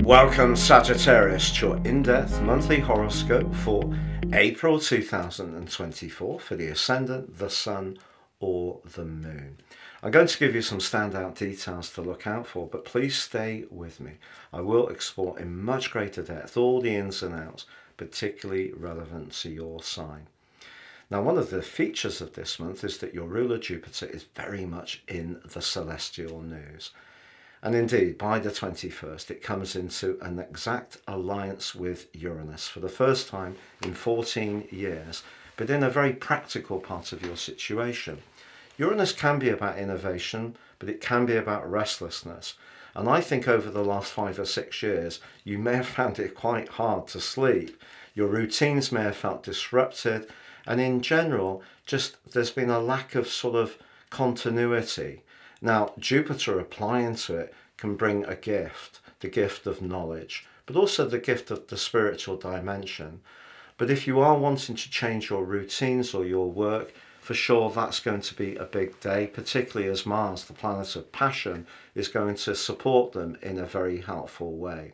Welcome Sagittarius to your in-depth monthly horoscope for April 2024 for the Ascendant, the Sun or the Moon. I'm going to give you some standout details to look out for, but please stay with me. I will explore in much greater depth all the ins and outs, particularly relevant to your sign. Now, one of the features of this month is that your ruler Jupiter is very much in the celestial news. And indeed, by the 21st, it comes into an exact alliance with Uranus for the first time in 14 years, but in a very practical part of your situation. Uranus can be about innovation, but it can be about restlessness. And I think over the last 5 or 6 years, you may have found it quite hard to sleep. Your routines may have felt disrupted, and in general, just there's been a lack of sort of continuity. Now, Jupiter applying to it can bring a gift, the gift of knowledge, but also the gift of the spiritual dimension. But if you are wanting to change your routines or your work, for sure that's going to be a big day, particularly as Mars, the planet of passion, is going to support them in a very helpful way.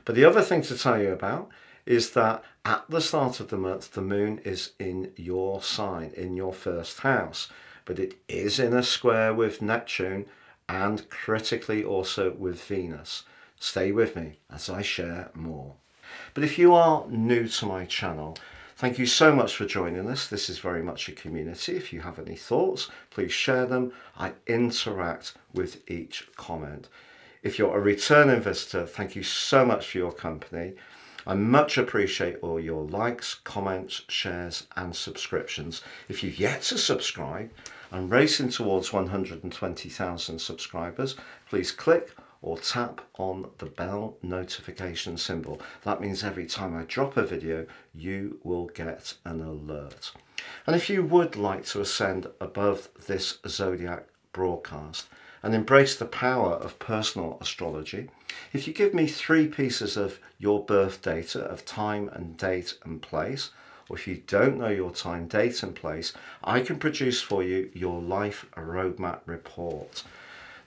But the other thing to tell you about is that at the start of the month, the moon is in your sign, in your first house. But it is in a square with Neptune and critically also with Venus. Stay with me as I share more. But if you are new to my channel, thank you so much for joining us. This is very much a community. If you have any thoughts, please share them. I interact with each comment. If you're a returning visitor, thank you so much for your company. I much appreciate all your likes, comments, shares and subscriptions. If you've yet to subscribe, I'm racing towards 120,000 subscribers. Please click or tap on the bell notification symbol. That means every time I drop a video, you will get an alert. And if you would like to ascend above this zodiac broadcast and embrace the power of personal astrology, if you give me 3 pieces of your birth data of time and date and place, or if you don't know your time, date and place, I can produce for you your life roadmap report.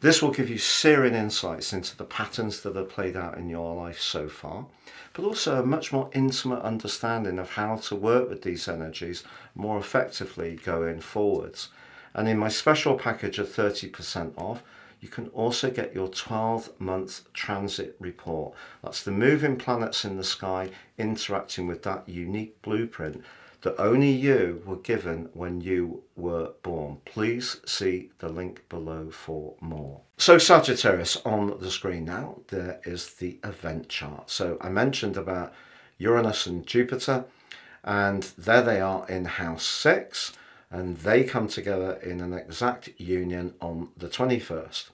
This will give you searing insights into the patterns that have played out in your life so far, but also a much more intimate understanding of how to work with these energies more effectively going forwards. And in my special package of 30% off, you can also get your 12-month transit report. That's the moving planets in the sky interacting with that unique blueprint that only you were given when you were born. Please see the link below for more. So Sagittarius, on the screen now, there is the event chart. So I mentioned about Uranus and Jupiter, and there they are in house 6. And they come together in an exact union on the 21st.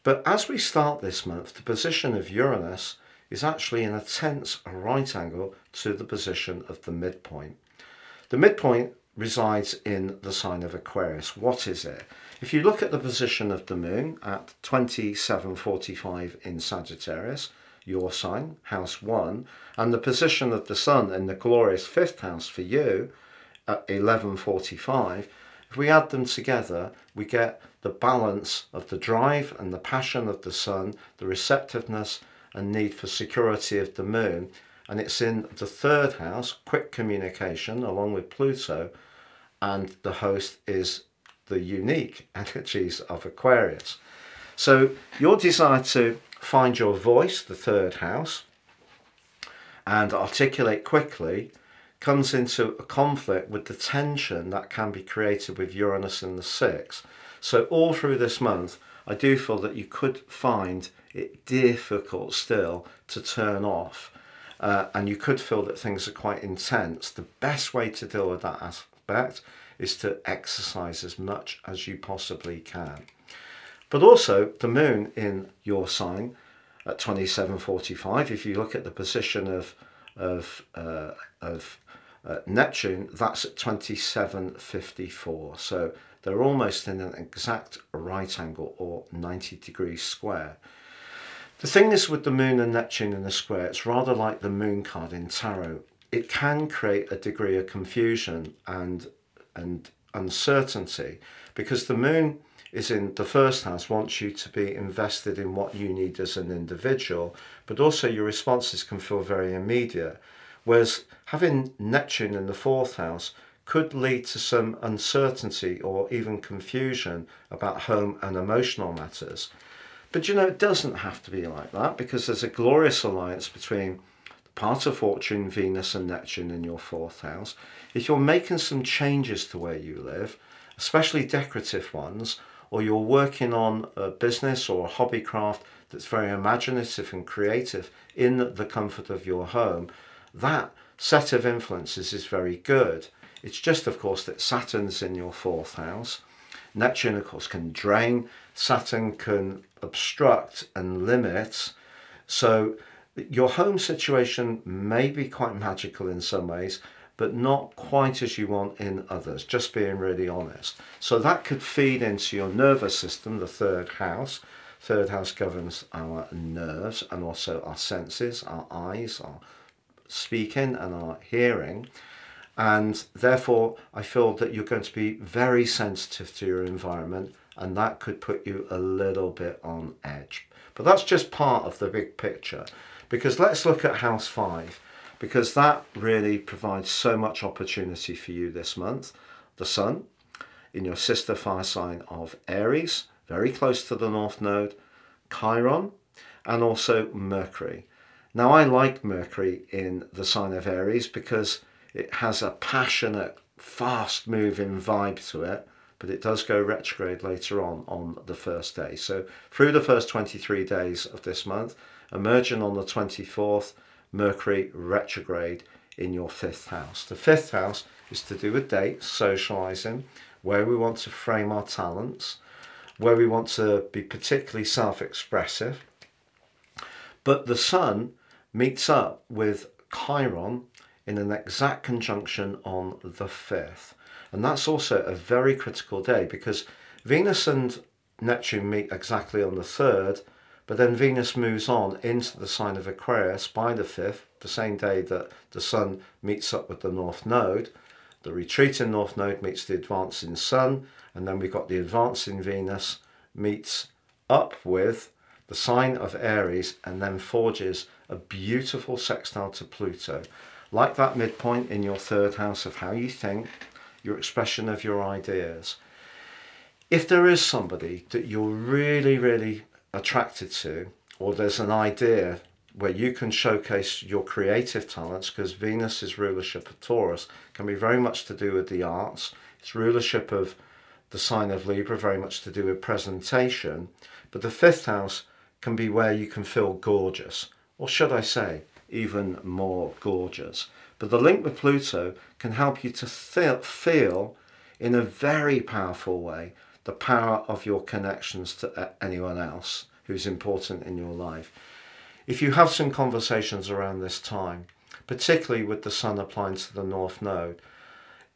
But as we start this month, the position of Uranus is actually in a tense right angle to the position of the midpoint. The midpoint resides in the sign of Aquarius. What is it? If you look at the position of the moon at 2745 in Sagittarius, your sign, house 1, and the position of the sun in the glorious 5th house for you, at 1145, if we add them together, we get the balance of the drive and the passion of the sun, the receptiveness and need for security of the moon, and it's in the 3rd house, quick communication, along with Pluto, and the host is the unique energies of Aquarius. So your desire to find your voice, the 3rd house, and articulate quickly comes into a conflict with the tension that can be created with Uranus in the 6th. So all through this month, I do feel that you could find it difficult still to turn off. And you could feel that things are quite intense. The best way to deal with that aspect is to exercise as much as you possibly can. But also the moon in your sign at 2745, if you look at the position of Neptune, that's at 2754. So they're almost in an exact right angle or 90 degrees square. The thing is with the moon and Neptune in the square, it's rather like the moon card in tarot. It can create a degree of confusion and uncertainty, because the moon is in the first house, wants you to be invested in what you need as an individual, but also your responses can feel very immediate. Whereas having Neptune in the fourth house could lead to some uncertainty or even confusion about home and emotional matters. But you know, it doesn't have to be like that, because there's a glorious alliance between the part of fortune, Venus and Neptune in your fourth house. If you're making some changes to where you live, especially decorative ones, or you're working on a business or a hobby craft that's very imaginative and creative in the comfort of your home, that set of influences is very good. It's just, of course, that Saturn's in your fourth house. Neptune, of course, can drain. Saturn can obstruct and limit. So your home situation may be quite magical in some ways, but not quite as you want in others, just being really honest. So that could feed into your nervous system, the third house. Third house governs our nerves and also our senses, our eyes, our speaking and our hearing. And therefore, I feel that you're going to be very sensitive to your environment, and that could put you a little bit on edge. But that's just part of the big picture, because let's look at house 5, because that really provides so much opportunity for you this month. The Sun in your sister fire sign of Aries, very close to the North Node, Chiron, and also Mercury. Now, I like Mercury in the sign of Aries because it has a passionate, fast-moving vibe to it, but it does go retrograde later on the first day. So through the first 23 days of this month, emerging on the 24th, Mercury retrograde in your fifth house. The fifth house is to do with dates, socializing, where we want to frame our talents, where we want to be particularly self-expressive. But the Sun meets up with Chiron in an exact conjunction on the 5th. And that's also a very critical day, because Venus and Neptune meet exactly on the 3rd, but then Venus moves on into the sign of Aquarius by the 5th, the same day that the Sun meets up with the North Node. The retreating North Node meets the advancing Sun, and then we've got the advancing Venus meets up with the sign of Aries and then forges a beautiful sextile to Pluto. Like that midpoint in your third house of how you think, your expression of your ideas. If there is somebody that you're really, really attracted to, or there's an idea where you can showcase your creative talents, because Venus's rulership of Taurus can be very much to do with the arts. Its rulership of the sign of Libra very much to do with presentation. But the fifth house can be where you can feel gorgeous, or should I say, even more gorgeous. But the link with Pluto can help you to feel in a very powerful way the power of your connections to anyone else who's important in your life. If you have some conversations around this time, particularly with the Sun applying to the North Node,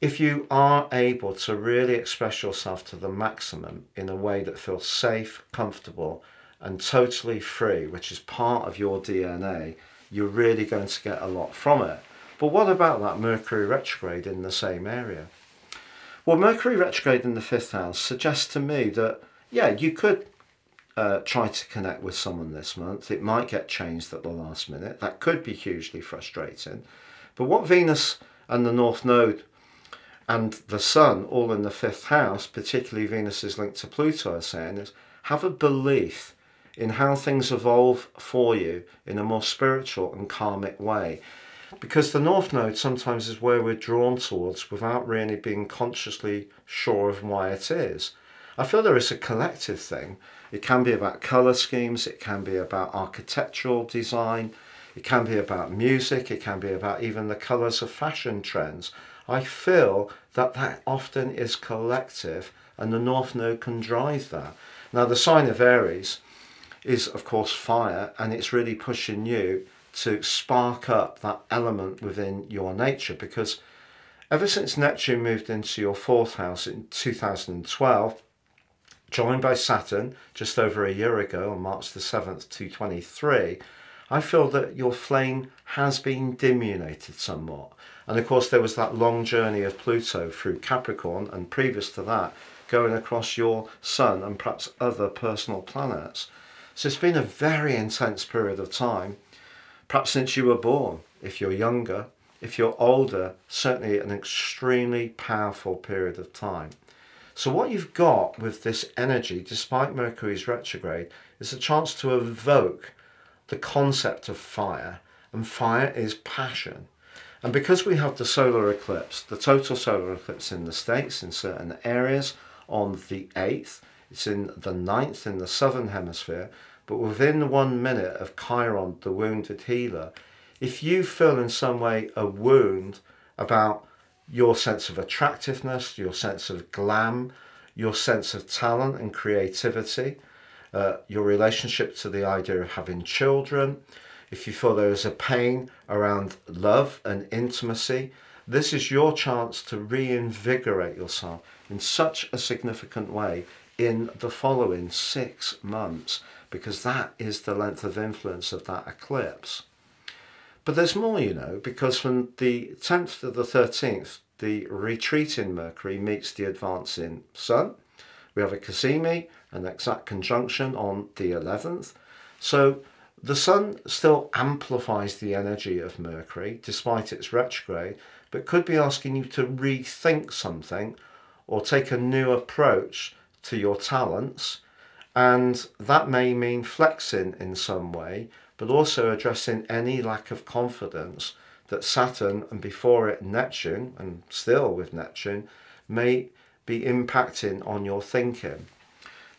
if you are able to really express yourself to the maximum in a way that feels safe, comfortable, and totally free, which is part of your DNA, you're really going to get a lot from it. But what about that Mercury retrograde in the same area? Well, Mercury retrograde in the fifth house suggests to me that, yeah, you could try to connect with someone this month. It might get changed at the last minute. That could be hugely frustrating. But what Venus and the North Node and the Sun, all in the fifth house, particularly Venus is linked to Pluto, are saying is have a belief in how things evolve for you in a more spiritual and karmic way. Because the North Node sometimes is where we're drawn towards without really being consciously sure of why it is. I feel there is a collective thing. It can be about colour schemes, it can be about architectural design, it can be about music, it can be about even the colours of fashion trends. I feel that that often is collective, and the North Node can drive that. Now, the sign of Aries is, of course, fire, and it's really pushing you to spark up that element within your nature, because ever since Neptune moved into your fourth house in 2012, joined by Saturn just over a year ago on March the 7th, 2023, I feel that your flame has been diminuted somewhat. And of course there was that long journey of Pluto through Capricorn, and previous to that going across your Sun and perhaps other personal planets. So it's been a very intense period of time, perhaps since you were born, if you're younger. If you're older, certainly an extremely powerful period of time. So what you've got with this energy, despite Mercury's retrograde, is a chance to evoke the concept of fire, and fire is passion. And because we have the solar eclipse, the total solar eclipse in the States in certain areas on the 8th, it's in the 9th in the southern hemisphere, but within 1 minute of Chiron, the wounded healer, if you feel in some way a wound about your sense of attractiveness, your sense of glam, your sense of talent and creativity, your relationship to the idea of having children, if you feel there is a pain around love and intimacy, this is your chance to reinvigorate yourself in such a significant way in the following 6 months, because that is the length of influence of that eclipse. But there's more, you know, because from the 10th to the 13th, the retreating Mercury meets the advancing Sun. We have a Cassimi, an exact conjunction on the 11th. So the Sun still amplifies the energy of Mercury, despite its retrograde, but could be asking you to rethink something or take a new approach to your talents. And that may mean flexing in some way, but also addressing any lack of confidence that Saturn, and before it Neptune, and still with Neptune, may be impacting on your thinking.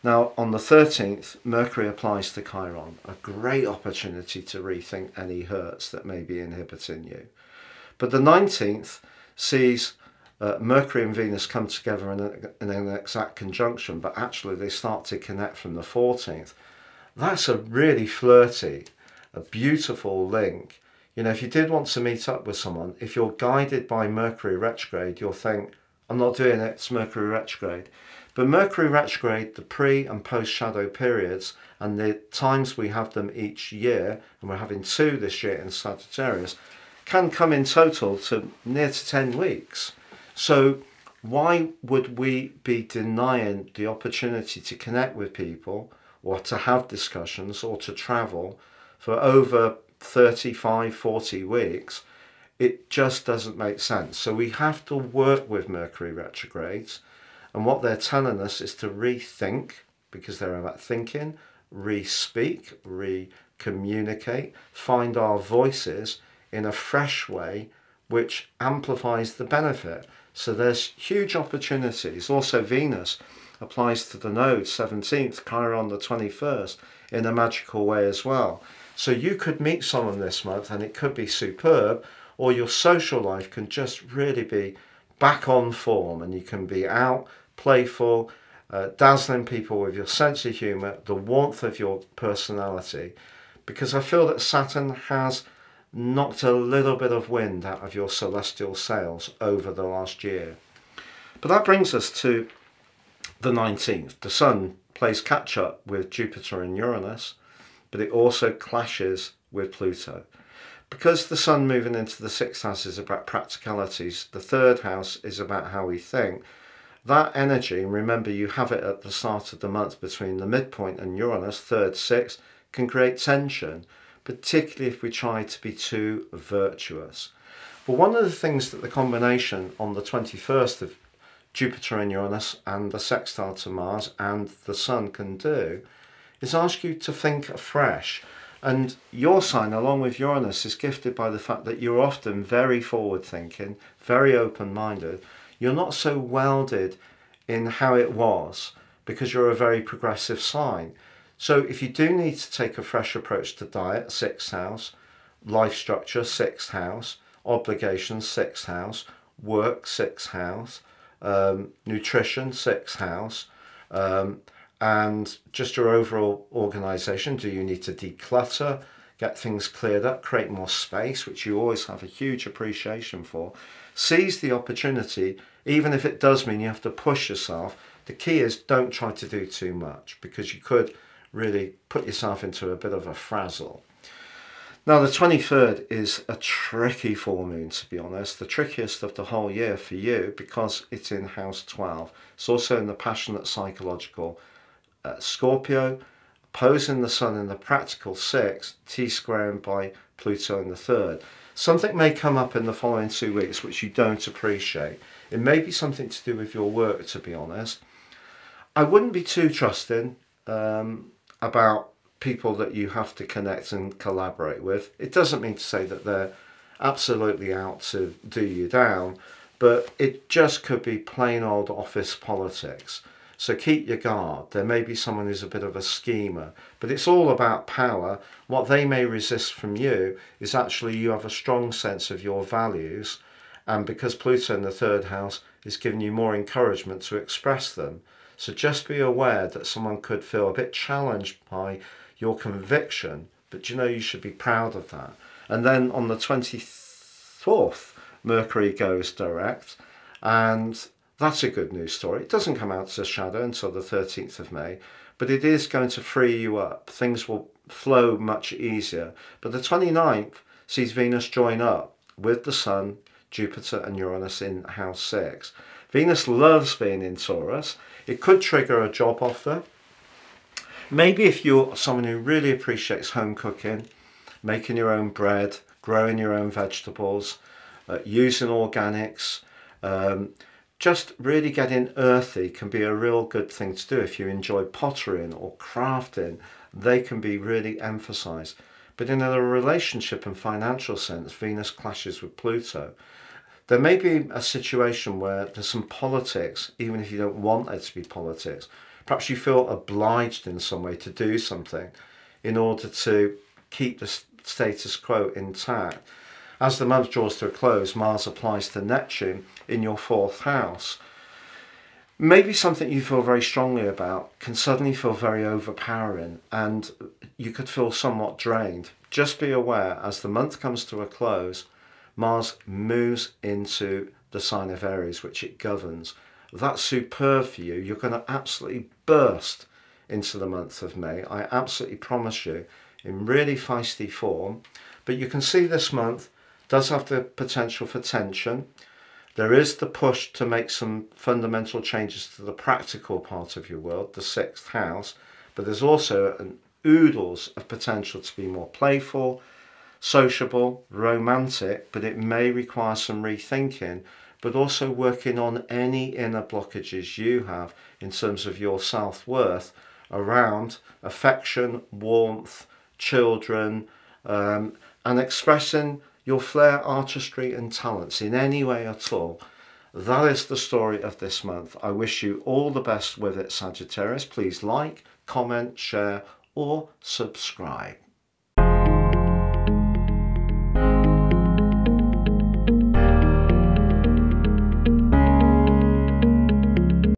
Now on the 13th, Mercury applies to Chiron, a great opportunity to rethink any hurts that may be inhibiting you. But the 19th sees Mercury and Venus come together in an exact conjunction, but actually they start to connect from the 14th. That's a really flirty, a beautiful link. You know, if you did want to meet up with someone, if you're guided by Mercury retrograde, you'll think, I'm not doing it, it's Mercury retrograde. But Mercury retrograde, the pre and post shadow periods, and the times we have them each year, and we're having 2 this year in Sagittarius, can come in total to near to 10 weeks. So why would we be denying the opportunity to connect with people, or to have discussions, or to travel for over 35, 40 weeks? It just doesn't make sense. So we have to work with Mercury retrogrades, and what they're telling us is to rethink, because they're about thinking, re-speak, re-communicate, find our voices in a fresh way which amplifies the benefit. So there's huge opportunities. Also Venus applies to the node 17th, Chiron the 21st, in a magical way as well. So you could meet someone this month and it could be superb, or your social life can just really be back on form, and you can be out, playful, dazzling people with your sense of humour, the warmth of your personality, because I feel that Saturn has knocked a little bit of wind out of your celestial sails over the last year. But that brings us to the 19th. The Sun plays catch up with Jupiter and Uranus, but it also clashes with Pluto. Because the Sun moving into the 6th house is about practicalities, the 3rd house is about how we think. That energy, and remember you have it at the start of the month between the midpoint and Uranus, 3rd, 6th, can create tension, particularly if we try to be too virtuous. But one of the things that the combination on the 21st of Jupiter and Uranus and the sextile to Mars and the Sun can do is ask you to think afresh. And your sign, along with Uranus, is gifted by the fact that you're often very forward-thinking, very open-minded. You're not so welded in how it was because you're a very progressive sign. So if you do need to take a fresh approach to diet, 6th house, life structure, 6th house, obligations, 6th house, work, 6th house, nutrition, 6th house, and just your overall organisation. Do you need to declutter, get things cleared up, create more space, which you always have a huge appreciation for? Seize the opportunity, even if it does mean you have to push yourself. The key is don't try to do too much, because you could really put yourself into a bit of a frazzle. Now the 23rd is a tricky full moon, to be honest, the trickiest of the whole year for you because it's in house 12. It's also in the passionate psychological Scorpio, opposing the Sun in the practical 6, T-squaring by Pluto in the 3rd. Something may come up in the following 2 weeks which you don't appreciate. It may be something to do with your work, to be honest. I wouldn't be too trusting about people that you have to connect and collaborate with. It doesn't mean to say that they're absolutely out to do you down, but it just could be plain old office politics. So keep your guard. There may be someone who's a bit of a schemer, but it's all about power. What they may resist from you is actually you have a strong sense of your values, and because Pluto in the 3rd house is giving you more encouragement to express them. So just be aware that someone could feel a bit challenged by your conviction, but you know you should be proud of that. And then on the 24th, Mercury goes direct, and that's a good news story. It doesn't come out as a shadow until the 13th of May, but it is going to free you up. Things will flow much easier. But the 29th sees Venus join up with the Sun, Jupiter and Uranus in house 6. Venus loves being in Taurus. It could trigger a job offer. Maybe if you're someone who really appreciates home cooking, making your own bread, growing your own vegetables, using organics, just really getting earthy can be a real good thing to do. If you enjoy pottering or crafting, they can be really emphasized. But in a relationship and financial sense, Venus clashes with Pluto. There may be a situation where there's some politics, even if you don't want there to be politics. Perhaps you feel obliged in some way to do something in order to keep the status quo intact. As the month draws to a close, Mars applies to Neptune in your 4th house. Maybe something you feel very strongly about can suddenly feel very overpowering and you could feel somewhat drained. Just be aware, as the month comes to a close, Mars moves into the sign of Aries, which it governs. That's superb for you. You're going to absolutely burst into the month of May. I absolutely promise you, in really feisty form. But you can see this month does have the potential for tension. There is the push to make some fundamental changes to the practical part of your world, the 6th house, but there's also an oodles of potential to be more playful, sociable, romantic, but it may require some rethinking, but also working on any inner blockages you have in terms of your self-worth around affection, warmth, children, and expressing your flair, artistry and talents in any way at all. That is the story of this month. I wish you all the best with it, Sagittarius. Please like, comment, share or subscribe.